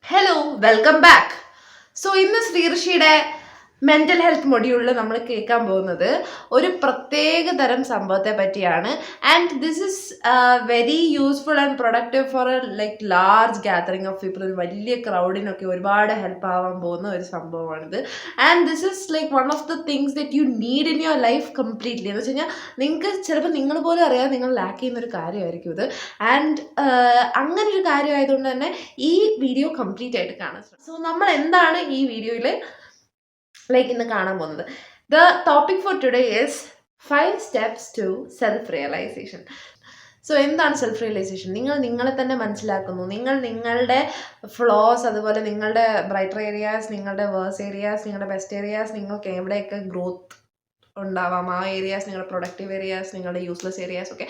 Hello, welcome back. So in this Sririshide mental health മൊഡ്യൂളിൽ നമ്മൾ കേൾക്കാൻ പോകുന്നത് ഒരു പ്രത്യേക തരം സംഭവത്തെ പറ്റിയാണ്. And this is very useful and productive for like large gathering of people. ഒരു വലിയ ക്രൗഡിനൊക്കെ ഒരുപാട് ഹെൽപ്പ് ആവാൻ പോകുന്ന ഒരു സംഭവമാണിത്. And this is like one of the things that you need in your life completely. എന്ന് വെച്ച് കഴിഞ്ഞാൽ നിങ്ങൾക്ക് ചിലപ്പോൾ നിങ്ങൾ പോലും അറിയാതെ നിങ്ങൾ ലാക്ക് ചെയ്യുന്ന ഒരു കാര്യമായിരിക്കും ഇത്. ആൻഡ് അങ്ങനെ ഒരു കാര്യമായതുകൊണ്ട് തന്നെ ഈ വീഡിയോ കംപ്ലീറ്റ് ആയിട്ട് കാണാൻ. സോ നമ്മൾ എന്താണ് ഈ വീഡിയോയിൽ ഇന്ന് കാണാൻ പോകുന്നത്? The topic for today is 5 steps to self realisation. So എന്താണ് സെൽഫ് റിയലൈസേഷൻ? നിങ്ങൾ നിങ്ങളെ തന്നെ മനസ്സിലാക്കുന്നു, നിങ്ങൾ നിങ്ങളുടെ ഫ്ലോസ്, അതുപോലെ നിങ്ങളുടെ ബ്രൈറ്റർ ഏരിയാസ്, നിങ്ങളുടെ വേഴ്സ് ഏരിയാസ്, നിങ്ങളുടെ ബെസ്റ്റ് ഏരിയാസ്, നിങ്ങൾക്ക് എവിടെയൊക്കെ ഗ്രോത്ത് ഉണ്ടാവാം, ആ ഏരിയാസ്, നിങ്ങളുടെ പ്രൊഡക്റ്റീവ് ഏരിയാസ്, നിങ്ങളുടെ യൂസ്ലെസ് ഏരിയാസ് ഒക്കെ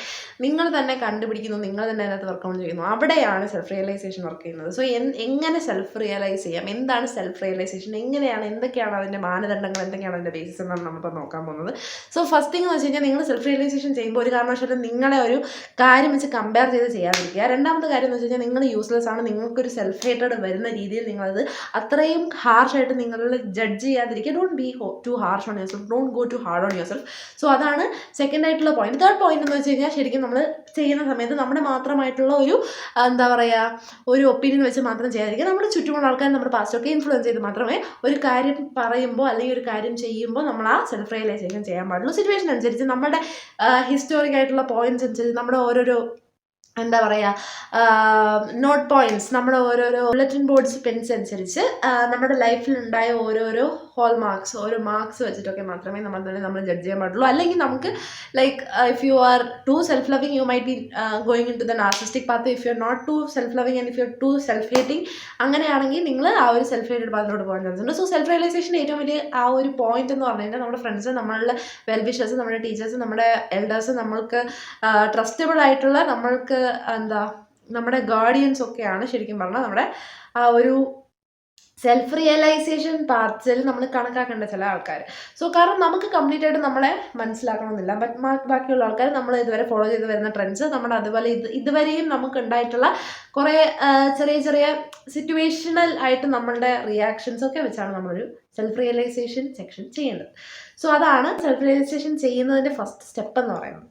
നിങ്ങൾ തന്നെ കണ്ടുപിടിക്കുന്നു, നിങ്ങൾ തന്നെ അതിനകത്ത് വർക്ക് ഔട്ട് ചെയ്യുന്നു. അവിടെയാണ് സെൽഫ് റിയലൈസേഷൻ വർക്ക് ചെയ്യുന്നത്. സോ എങ്ങനെ സെൽഫ് റിയലൈസ് ചെയ്യാം, എന്താണ് സെൽഫ് റിയലൈസേഷൻ, എങ്ങനെയാണ്, എന്തൊക്കെയാണ് അതിൻ്റെ മാനദണ്ഡങ്ങൾ, എന്തൊക്കെയാണ് അതിൻ്റെ ബേസിസ് എന്നാണ് നമ്മളിപ്പോൾ നോക്കാൻ പോകുന്നത്. സോ ഫസ്റ്റ് തിങ് എന്ന് വെച്ച് കഴിഞ്ഞാൽ, നിങ്ങൾ സെൽഫ് റിയലൈസേഷൻ ചെയ്യുമ്പോൾ ഒരു കാരണവശാലും നിങ്ങളെ ഒരു കാര്യം വെച്ച് കമ്പയർ ചെയ്ത് ചെയ്യാതിരിക്കുക. രണ്ടാമത്തെ കാര്യം എന്ന് വെച്ച് കഴിഞ്ഞാൽ, നിങ്ങൾ യൂസ്ലെസ് ആണ്, നിങ്ങൾക്കൊരു സെൽഫ് ഹേറ്റഡ് വരുന്ന രീതിയിൽ നിങ്ങളത് അത്രയും ഹാർഷായിട്ട് നിങ്ങൾ ജഡ്ജ് ചെയ്യാതിരിക്കുക. Don't be too harsh on yourself, don't go too hard on yourself. So അതാണ് സെക്കൻഡ് ആയിട്ടുള്ള പോയിന്റ്. തേർഡ് പോയിന്റ് എന്ന് വെച്ച് കഴിഞ്ഞാൽ, ശരിക്കും നമ്മൾ ചെയ്യുന്ന സമയത്ത് നമ്മുടെ മാത്രമായിട്ടുള്ള ഒരു എന്താ പറയുക, ഒരു ഒപ്പീനിയൻ വെച്ച് മാത്രം ചെയ്യാതിരിക്കുക. നമ്മുടെ ചുറ്റുമുള്ള ആൾക്കാർ, നമ്മുടെ പാസ്റ്റൊക്കെ ഇൻഫ്ലുവൻസ് ചെയ്ത് മാത്രമേ ഒരു കാര്യം പറയുമ്പോൾ അല്ലെങ്കിൽ ഒരു കാര്യം ചെയ്യുമ്പോൾ നമ്മൾ ആ സെൽഫ് റിയലൈസേഷൻ ചെയ്യാൻ പാടുള്ളൂ. സിറ്റുവേഷൻ അനുസരിച്ച്, നമ്മുടെ ഹിസ്റ്റോറിക് ആയിട്ടുള്ള പോയിന്റ്സ് അനുസരിച്ച്, നമ്മുടെ ഓരോരോ എന്താ പറയുക നോട്ട് പോയിന്റ്സ്, നമ്മുടെ ഓരോരോ ബുള്ളറ്റിൻ ബോർഡ്സ് പെൻസ് അനുസരിച്ച് നമ്മുടെ ലൈഫിൽ ഉണ്ടായ ഓരോരോ ഹോൾ മാർക്സ്, ഓരോ മാർക്സ് വെച്ചിട്ടൊക്കെ മാത്രമേ നമ്മൾ ജഡ്ജ് ചെയ്യാൻ പാടുള്ളൂ. അല്ലെങ്കിൽ നമുക്ക് like if you are too self loving, you might be going into the narcissistic path. If you are not too self loving and if you are too self hating, അങ്ങനെയാണെങ്കിൽ നിങ്ങൾ ആ ഒരു self hated പാത്തിലോട്ട് പോകാൻ chance ഉണ്ട്. So self realization ഏറ്റവും വലിയ ആ ഒരു പോയിന്റ് എന്ന് പറഞ്ഞു കഴിഞ്ഞാൽ, നമ്മുടെ ഫ്രണ്ട്സ്, നമ്മളുടെ വെൽവിഷേഴ്സ്, നമ്മുടെ ടീച്ചേഴ്സ്, നമ്മുടെ എൽഡേഴ്സ്, നമ്മൾക്ക് ട്രസ്റ്റബിൾ ആയിട്ടുള്ള, നമ്മൾക്ക് എന്താ നമ്മുടെ ഗാർഡിയൻസ് ഒക്കെയാണ് ശരിക്കും പറഞ്ഞാൽ നമ്മുടെ ആ ഒരു സെൽഫ് റിയലൈസേഷൻ പാർട്സിൽ നമ്മൾ കണക്കാക്കേണ്ട ചില ആൾക്കാർ. സോ കാരണം നമുക്ക് കംപ്ലീറ്റ് ആയിട്ട് നമ്മളെ മനസ്സിലാക്കണമെന്നില്ല. ബാക്കിയുള്ള ആൾക്കാർ നമ്മൾ ഇതുവരെ ഫോളോ ചെയ്ത് വരുന്ന ട്രെൻഡ്സ്, നമ്മുടെ അതുപോലെ ഇതുവരെയും നമുക്ക് ഉണ്ടായിട്ടുള്ള കുറേ ചെറിയ ചെറിയ സിറ്റുവേഷണൽ ആയിട്ട് നമ്മളുടെ റിയാക്ഷൻസ് ഒക്കെ വെച്ചാണ് നമ്മളൊരു സെൽഫ് റിയലൈസേഷൻ സെക്ഷൻ ചെയ്യേണ്ടത്. സോ അതാണ് സെൽഫ് റിയലൈസേഷൻ ചെയ്യുന്നതിൻ്റെ ഫസ്റ്റ് സ്റ്റെപ്പ് എന്ന് പറയുന്നത്.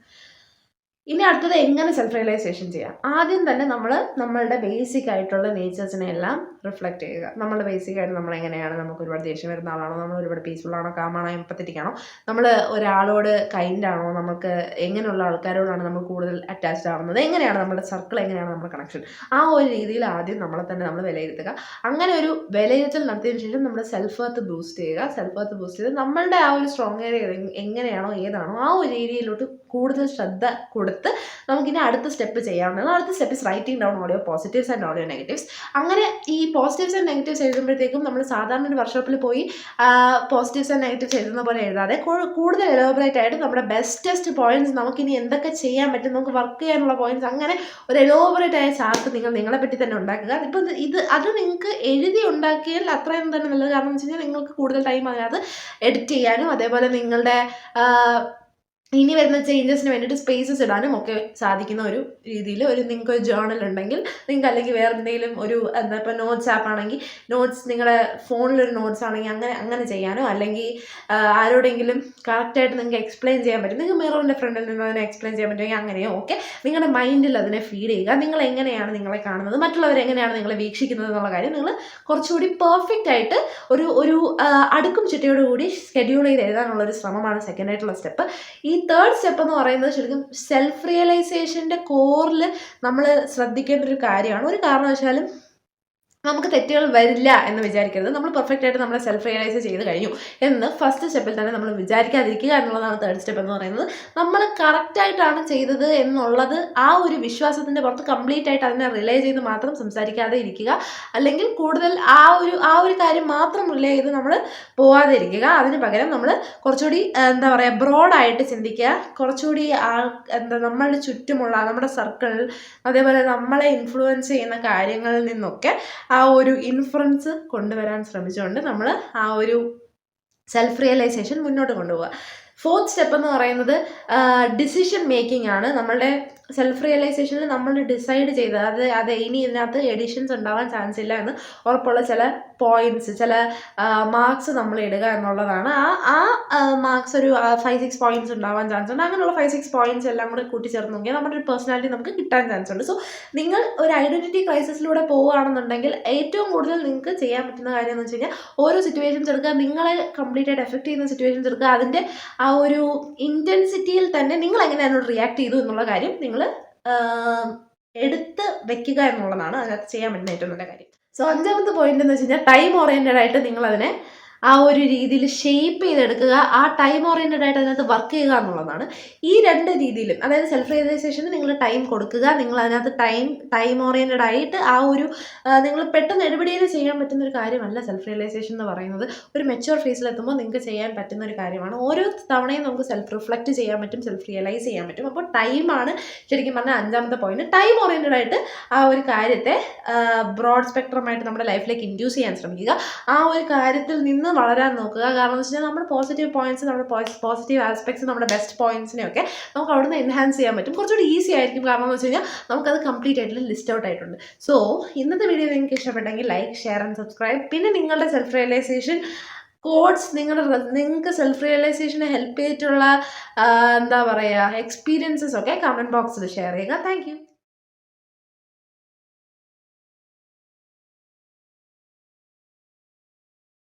ഇനി അടുത്തത് എങ്ങനെ സെൽഫ് റിയലൈസേഷൻ ചെയ്യാം? ആദ്യം തന്നെ നമ്മൾ നമ്മളുടെ ബേസിക് ആയിട്ടുള്ള നേച്ചേഴ്സിനെ എല്ലാം റിഫ്ലക്റ്റ് ചെയ്യുക. നമ്മളുടെ ബേസിക് ആയിട്ട് നമ്മൾ എങ്ങനെയാണ്, നമുക്ക് ഒരുപാട് ദേഷ്യം വരുന്ന ആളാണോ, നമ്മൾ ഒരുപാട് പീസ്ഫുൾ ആണോ, കാമാണോ, എമ്പത്തറ്റിക് ആണോ, നമ്മൾ ഒരാളോട് കൈൻഡ് ആണോ, നമുക്ക് എങ്ങനെയുള്ള ആൾക്കാരോടാണ് നമ്മൾ കൂടുതൽ അറ്റാച്ച്ഡ് ആവുന്നത്, എങ്ങനെയാണ് നമ്മുടെ സർക്കിൾ, എങ്ങനെയാണ് നമ്മുടെ കണക്ഷൻ, ആ ഒരു രീതിയിൽ ആദ്യം നമ്മളെ തന്നെ നമ്മൾ വിലയിരുത്തുക. അങ്ങനെ ഒരു വിലയിരുത്തൽ നടത്തിയതിനു ശേഷം നമ്മൾ സെൽഫ് വർത്ത് ബൂസ്റ്റ് ചെയ്യുക. സെൽഫ് വർത്ത് ബൂസ്റ്റ് ചെയ്ത് നമ്മളുടെ ആ ഒരു സ്ട്രോങ് ഏരിയ എങ്ങനെയാണോ, ഏതാണോ ആ ഒരു ഏരിയയിലോട്ട് കൂടുതൽ ശ്രദ്ധ കൊടുത്ത് നമുക്കിനി അടുത്ത സ്റ്റെപ്പ് ചെയ്യാവുന്നതാണ്. അടുത്ത step is writing down all your positives and all your negatives. അങ്ങനെ ഈ പോസിറ്റീവ്സ് ആൻഡ് നെഗറ്റീവ്സ് എഴുതുമ്പോഴത്തേക്കും നമ്മൾ സാധാരണ ഒരു വർക്ക്ഷോപ്പിൽ പോയി പോസിറ്റീവ്സ് ആൻഡ് നെഗറ്റീവ്സ് എഴുതുന്ന പോലെ എഴുതാതെ കൂടുതൽ എലോബറേറ്റ് ആയിട്ട് നമ്മുടെ ബെസ്റ്റസ്റ്റ് പോയിന്റ്സ്, നമുക്കിനി എന്തൊക്കെ ചെയ്യാൻ പറ്റും, നമുക്ക് വർക്ക് ചെയ്യാനുള്ള പോയിന്റ്സ്, അങ്ങനെ ഒരു എലോബറേറ്റ് ആയ ചാർട്ട് നിങ്ങളെ പറ്റി തന്നെ ഉണ്ടാക്കുക. ഇപ്പം അത് നിങ്ങൾക്ക് എഴുതി ഉണ്ടാക്കിയാൽ അത്രയും തന്നെ നല്ലത്. കാരണം എന്ന് വെച്ച് കഴിഞ്ഞാൽ നിങ്ങൾക്ക് കൂടുതൽ ടൈം അതിനകത്ത് എഡിറ്റ് ചെയ്യാനും, അതേപോലെ നിങ്ങളുടെ ഇനി വരുന്ന ചേഞ്ചസിന് വേണ്ടിയിട്ട് സ്പേസസ് ഇടാനും ഒക്കെ സാധിക്കുന്ന ഒരു രീതിയിൽ നിങ്ങൾക്ക് ഒരു ജേർണൽ ഉണ്ടെങ്കിൽ, നിങ്ങൾക്ക് അല്ലെങ്കിൽ വേറെ എന്തെങ്കിലും ഒരു ഇപ്പോൾ നോട്ട്സ് ആപ്പ് ആണെങ്കിൽ നോട്ട്സ്, നിങ്ങളുടെ ഫോണിലൊരു നോട്ട്സ് ആണെങ്കിൽ അങ്ങനെ ചെയ്യാനോ, അല്ലെങ്കിൽ ആരോടെങ്കിലും കറക്റ്റായിട്ട് നിങ്ങൾക്ക് എക്സ്പ്ലെയിൻ ചെയ്യാൻ പറ്റും, നിങ്ങൾക്ക് മിററിൻ്റെ ഫ്രണ്ടിൽ നിന്ന് അതിനെ എക്സ്പ്ലെയിൻ ചെയ്യാൻ പറ്റുമെങ്കിൽ അങ്ങനെയോ ഒക്കെ നിങ്ങളുടെ മൈൻഡിൽ അതിനെ ഫീഡ് ചെയ്യുക. നിങ്ങൾ എങ്ങനെയാണ് നിങ്ങളെ കാണുന്നത്, മറ്റുള്ളവർ എങ്ങനെയാണ് നിങ്ങളെ വീക്ഷിക്കുന്നത് എന്നുള്ള കാര്യം നിങ്ങൾ കുറച്ചുകൂടി പെർഫെക്റ്റ് ആയിട്ട് ഒരു അടുക്കും ചിട്ടയോടുകൂടി ഷെഡ്യൂൾ ചെയ്ത് എഴുതാനുള്ളൊരു ശ്രമമാണ് സെക്കൻഡ് ആയിട്ടുള്ള സ്റ്റെപ്പ്. ഈ തേർഡ് സ്റ്റെപ്പ് എന്ന് പറയുന്നത് ശരിക്കും സെൽഫ് റിയലൈസേഷൻ്റെ കോറിൽ നമ്മൾ ശ്രദ്ധിക്കേണ്ട ഒരു കാര്യമാണ്. ഒരു കാരണവശാലും നമുക്ക് തെറ്റുകൾ വരില്ല എന്ന് വിചാരിക്കരുത്. നമ്മൾ പെർഫെക്റ്റ് ആയിട്ട് നമ്മളെ സെൽഫ് റിയലൈസ് ചെയ്ത് കഴിഞ്ഞു എന്ന് ഫസ്റ്റ് സ്റ്റെപ്പിൽ തന്നെ നമ്മൾ വിചാരിക്കാതിരിക്കുക എന്നുള്ളതാണ് തേർഡ് സ്റ്റെപ്പ് എന്ന് പറയുന്നത്. നമ്മൾ കറക്റ്റായിട്ടാണ് ചെയ്തത് എന്നുള്ളത് ആ ഒരു വിശ്വാസത്തിൻ്റെ പുറത്ത് കംപ്ലീറ്റ് ആയിട്ട് അതിനെ റിലേ ചെയ്ത് മാത്രം സംസാരിക്കാതെ ഇരിക്കുക. അല്ലെങ്കിൽ കൂടുതൽ ആ ഒരു കാര്യം മാത്രം റിലേ ചെയ്ത് നമ്മൾ പോവാതെ ഇരിക്കുക. അതിന് പകരം നമ്മൾ കുറച്ചുകൂടി എന്താ പറയുക, ബ്രോഡായിട്ട് ചിന്തിക്കുക. കുറച്ചുകൂടി നമ്മളുടെ ചുറ്റുമുള്ള നമ്മുടെ സർക്കിളിൽ, അതേപോലെ നമ്മളെ ഇൻഫ്ലുവൻസ് ചെയ്യുന്ന കാര്യങ്ങളിൽ നിന്നൊക്കെ ആ ഒരു ഇൻഫ്ലുവൻസ് കൊണ്ടുവരാൻ ശ്രമിച്ചുകൊണ്ട് നമ്മൾ ആ ഒരു സെൽഫ് റിയലൈസേഷൻ മുന്നോട്ട് കൊണ്ടുപോവുക. ഫോർത്ത് സ്റ്റെപ്പ് എന്ന് പറയുന്നത് ഡിസിഷൻ മേക്കിംഗ് ആണ്. നമ്മളുടെ സെൽഫ് റിയലൈസേഷനിൽ നമ്മൾ ഡിസൈഡ് ചെയ്ത് അത് ഇനി ഇതിനകത്ത് എഡിഷൻസ് ഉണ്ടാവാൻ ചാൻസ് ഇല്ല എന്ന് ഉറപ്പുള്ള ചില പോയിന്റ്സ്, ചില മാർക്സ് നമ്മൾ ഇടുക എന്നുള്ളതാണ്. ആ മാർക്സ് ഒരു 5-6 പോയിന്റ്സ് ഉണ്ടാവാൻ ചാൻസ് ഉണ്ട്. അങ്ങനെയുള്ള 5-6 പോയിന്റ്സ് എല്ലാം കൂടെ കൂട്ടിച്ചേർന്ന് നോക്കിയാൽ നമ്മുടെ ഒരു പേഴ്സണാലിറ്റി നമുക്ക് കിട്ടാൻ ചാൻസ് ഉണ്ട്. സോ നിങ്ങൾ ഒരു ഐഡന്റിറ്റി ക്രൈസിസിലൂടെ പോവുകയാണെന്നുണ്ടെങ്കിൽ ഏറ്റവും കൂടുതൽ നിങ്ങൾക്ക് ചെയ്യാൻ പറ്റുന്ന കാര്യം എന്ന് വെച്ച് കഴിഞ്ഞാൽ ഓരോ സിറ്റുവേഷൻസ് എടുക്കുക, നിങ്ങളെ കംപ്ലീറ്റ് ആയിട്ട് എഫക്റ്റ് ചെയ്യുന്ന സിറ്റുവേഷൻസ് എടുക്കുക, അതിൻ്റെ ആ ഒരു ഇൻറ്റൻസിറ്റിയിൽ തന്നെ നിങ്ങൾ എങ്ങനെ അതിനോട് റിയാക്ട് ചെയ്തു എന്നുള്ള കാര്യം നിങ്ങൾ എടുത്ത് വെക്കുക എന്നുള്ളതാണ് അതിനകത്ത് ചെയ്യാൻ പറ്റുന്ന ഏറ്റവും നല്ല കാര്യം. സോ 5ാമത്തെ പോയിന്റ് എന്ന് വെച്ച് കഴിഞ്ഞാൽ ടൈം ഓറിയൻറ്റഡ് ആയിട്ട് നിങ്ങളതിനെ ആ ഒരു രീതിയിൽ ഷേപ്പ് ചെയ്തെടുക്കുക, ആ ടൈം ഓറിയൻറ്റഡ് ആയിട്ട് അതിനകത്ത് വർക്ക് ചെയ്യുക എന്നുള്ളതാണ്. ഈ 2 രീതിയിലും, അതായത് സെൽഫ് റിയലൈസേഷന് നിങ്ങൾ ടൈം കൊടുക്കുക, നിങ്ങൾ അതിനകത്ത് ടൈം ഓറിയൻറ്റഡ് ആയിട്ട് ആ ഒരു നിങ്ങൾ പെട്ടെന്ന് എടുപടിയിൽ ചെയ്യാൻ പറ്റുന്ന ഒരു കാര്യമല്ല സെൽഫ് റിയലൈസേഷൻ എന്ന് പറയുന്നത്. ഒരു മെച്യൂർ ഫേസിലെത്തുമ്പോൾ നിങ്ങൾക്ക് ചെയ്യാൻ പറ്റുന്ന ഒരു കാര്യമാണ്. ഓരോ തവണയും നമുക്ക് സെൽഫ് റിഫ്ലക്റ്റ് ചെയ്യാൻ പറ്റും, സെൽഫ് റിയലൈസ് ചെയ്യാൻ പറ്റും. അപ്പോൾ ടൈമാണ് ശരിക്കും പറഞ്ഞാൽ 5ാമത്തെ പോയിന്റ്. ടൈം ഓറിയൻറ്റഡ് ആയിട്ട് ആ ഒരു കാര്യത്തെ ബ്രോഡ് സ്പെക്ട്രമായിട്ട് നമ്മുടെ ലൈഫിലേക്ക് ഇൻഡ്യൂസ് ചെയ്യാൻ ശ്രമിക്കുക. ആ ഒരു കാര്യത്തിൽ നിന്ന് വളരാൻ നോക്കുക. കാരണം എന്ന് വെച്ച് കഴിഞ്ഞാൽ നമ്മുടെ പോസിറ്റീവ് പോയിന്റ്സ്, നമ്മുടെ പോസിറ്റീവ് ആസ്പെക്ട്സ്, നമ്മുടെ ബെസ്റ്റ് പോയിന്റ്സിനെയൊക്കെ നമുക്ക് അവിടെ നിന്ന് എൻഹാൻസ് ചെയ്യാൻ പറ്റും. കുറച്ചുകൂടി ഈസി ആയിരിക്കും. കാരണം എന്ന് വെച്ച് കഴിഞ്ഞാൽ നമുക്കത് കംപ്ലീറ്റ് ആയിട്ട് ലിസ്റ്റ് ഔട്ട് ആയിട്ടുണ്ട്. സോ ഇന്നത്തെ വീഡിയോ നിങ്ങൾക്ക് ഇഷ്ടപ്പെട്ടെങ്കിൽ ലൈക്ക്, ഷെയർ ആൻഡ് സബ്സ്ക്രൈബ്. പിന്നെ നിങ്ങളുടെ സെൽഫ് റിയലൈസേഷൻ കോഡ്സ്, നിങ്ങൾക്ക് സെൽഫ് റിയലൈസേഷനെ ഹെൽപ്പ് ചെയ്തിട്ടുള്ള എന്താ പറയുക എക്സ്പീരിയൻസസ് ഒക്കെ കമൻറ്റ് ബോക്സിൽ ഷെയർ ചെയ്യുക. Thank you.